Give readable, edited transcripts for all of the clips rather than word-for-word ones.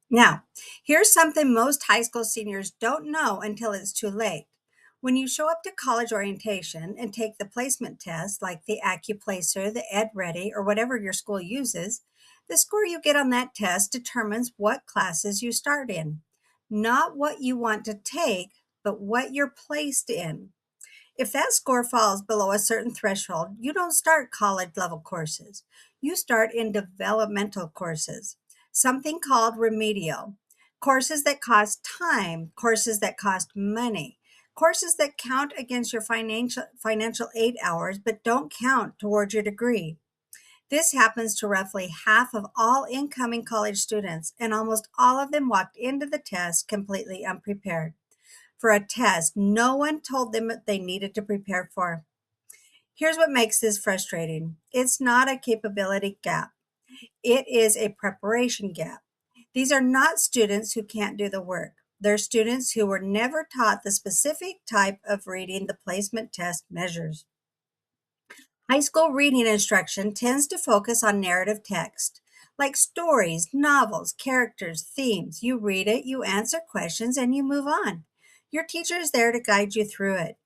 Now, here's something most high school seniors don't know until it's too late. When you show up to college orientation and take the placement test, like the Accuplacer, the EdReady, or whatever your school uses, the score you get on that test determines what classes you start in. Not what you want to take, but what you're placed in. If that score falls below a certain threshold, you don't start college level courses. You start in developmental courses, something called remedial, courses that cost time, courses that cost money, courses that count against your financial aid hours but don't count towards your degree. This happens to roughly half of all incoming college students, and almost all of them walked into the test completely unprepared for a test no one told them that they needed to prepare for. Here's what makes this frustrating: it's not a capability gap, it is a preparation gap. These are not students who can't do the work. They're students who were never taught the specific type of reading the placement test measures. High school reading instruction tends to focus on narrative text, like stories, novels, characters, themes. You read it, you answer questions, and you move on. Your teacher is there to guide you through it.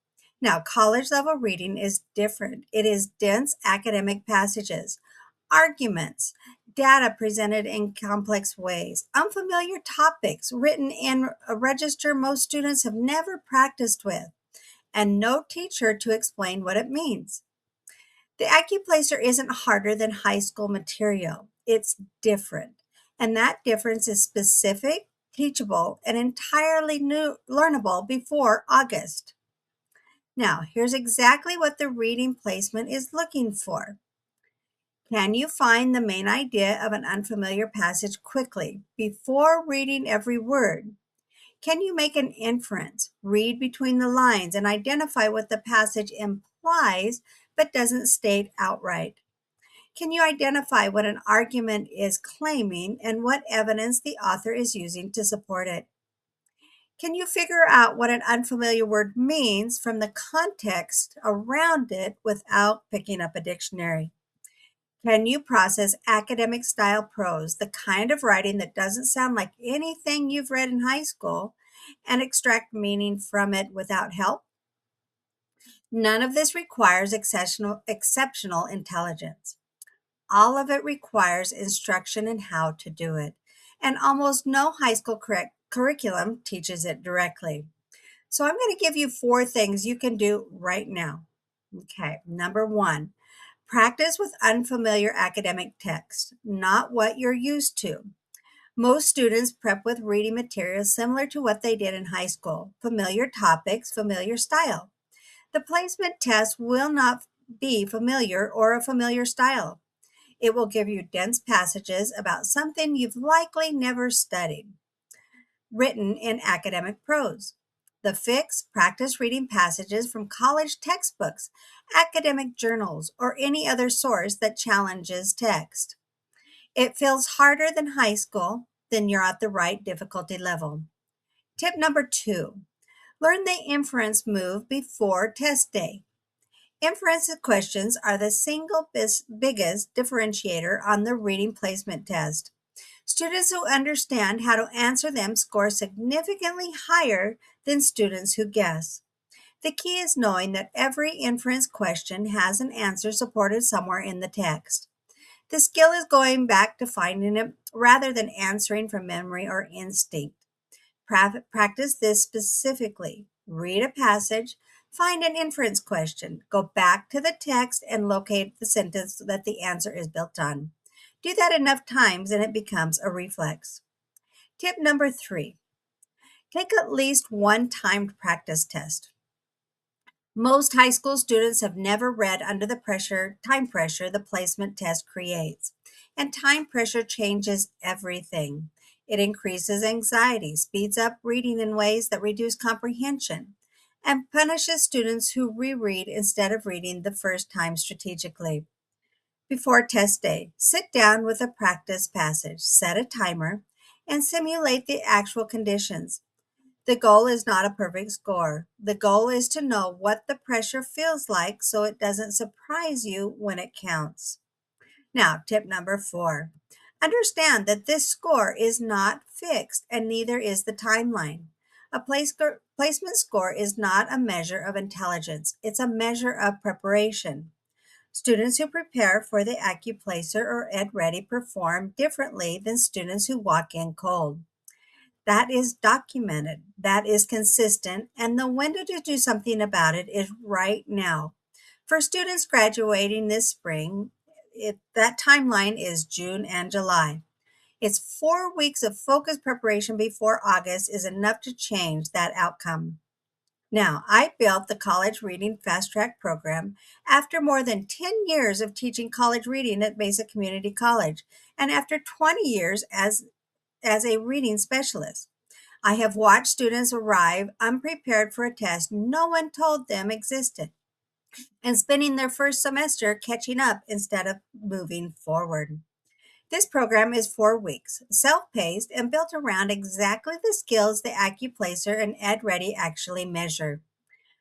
Now, college level reading is different. It is dense academic passages, arguments, data presented in complex ways, unfamiliar topics written in a register most students have never practiced with, and no teacher to explain what it means. The Accuplacer isn't harder than high school material. It's different. And that difference is specific, teachable, and entirely new learnable before August. Now, here's exactly what the reading placement is looking for. Can you find the main idea of an unfamiliar passage quickly before reading every word? Can you make an inference, read between the lines, and identify what the passage implies but doesn't state outright? Can you identify what an argument is claiming and what evidence the author is using to support it? Can you figure out what an unfamiliar word means from the context around it without picking up a dictionary? Can you process academic style prose, the kind of writing that doesn't sound like anything you've read in high school, and extract meaning from it without help? None of this requires exceptional intelligence. All of it requires instruction in how to do it, and almost no high school curriculum teaches it directly. So I'm going to give you 4 things you can do right now. Okay, number 1, practice with unfamiliar academic text, not what you're used to. Most students prep with reading materials similar to what they did in high school: familiar topics, familiar style. The placement test will not be familiar or a familiar style. It will give you dense passages about something you've likely never studied, written in academic prose. The fix: practice reading passages from college textbooks, academic journals, or any other source that challenges text. It feels harder than high school, then you're at the right difficulty level. Tip number 2, learn the inference move before test day. Inference questions are the single biggest differentiator on the reading placement test. Students who understand how to answer them score significantly higher than students who guess. The key is knowing that every inference question has an answer supported somewhere in the text. The skill is going back to finding it rather than answering from memory or instinct. Practice this specifically. Read a passage, find an inference question, go back to the text, and locate the sentence that the answer is built on. Do that enough times and it becomes a reflex. Tip number 3, take at least one timed practice test. Most high school students have never read under the time pressure the placement test creates. And time pressure changes everything. It increases anxiety, speeds up reading in ways that reduce comprehension, and punishes students who reread instead of reading the first time strategically. Before test day, sit down with a practice passage, set a timer, and simulate the actual conditions. The goal is not a perfect score. The goal is to know what the pressure feels like so it doesn't surprise you when it counts. Now, tip number 4, Understand that this score is not fixed and neither is the timeline. A placement score is not a measure of intelligence, it's a measure of preparation. Students who prepare for the Accuplacer or EdReady perform differently than students who walk in cold. That is documented, that is consistent, and the window to do something about it is right now. For students graduating this spring, that timeline is June and July. It's 4 weeks of focused preparation before August is enough to change that outcome. Now, I built the College Reading Fast Track program after more than 10 years of teaching college reading at Mesa Community College and after 20 years as a reading specialist. I have watched students arrive unprepared for a test no one told them existed and spending their first semester catching up instead of moving forward. This program is 4 weeks, self-paced, and built around exactly the skills the Accuplacer and EdReady actually measure.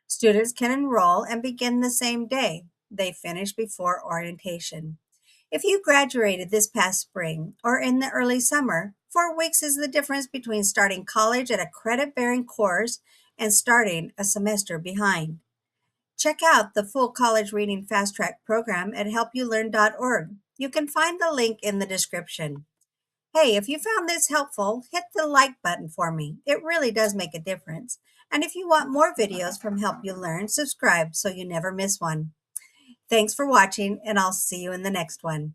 Students can enroll and begin the same day. They finish before orientation. If you graduated this past spring or in the early summer, 4 weeks is the difference between starting college at a credit-bearing course and starting a semester behind. Check out the full College Reading Fast Track program at helpyoulearn.org. You can find the link in the description. Hey, if you found this helpful, hit the like button for me. It really does make a difference. And if you want more videos from Help You Learn, subscribe so you never miss one. Thanks for watching, and I'll see you in the next one.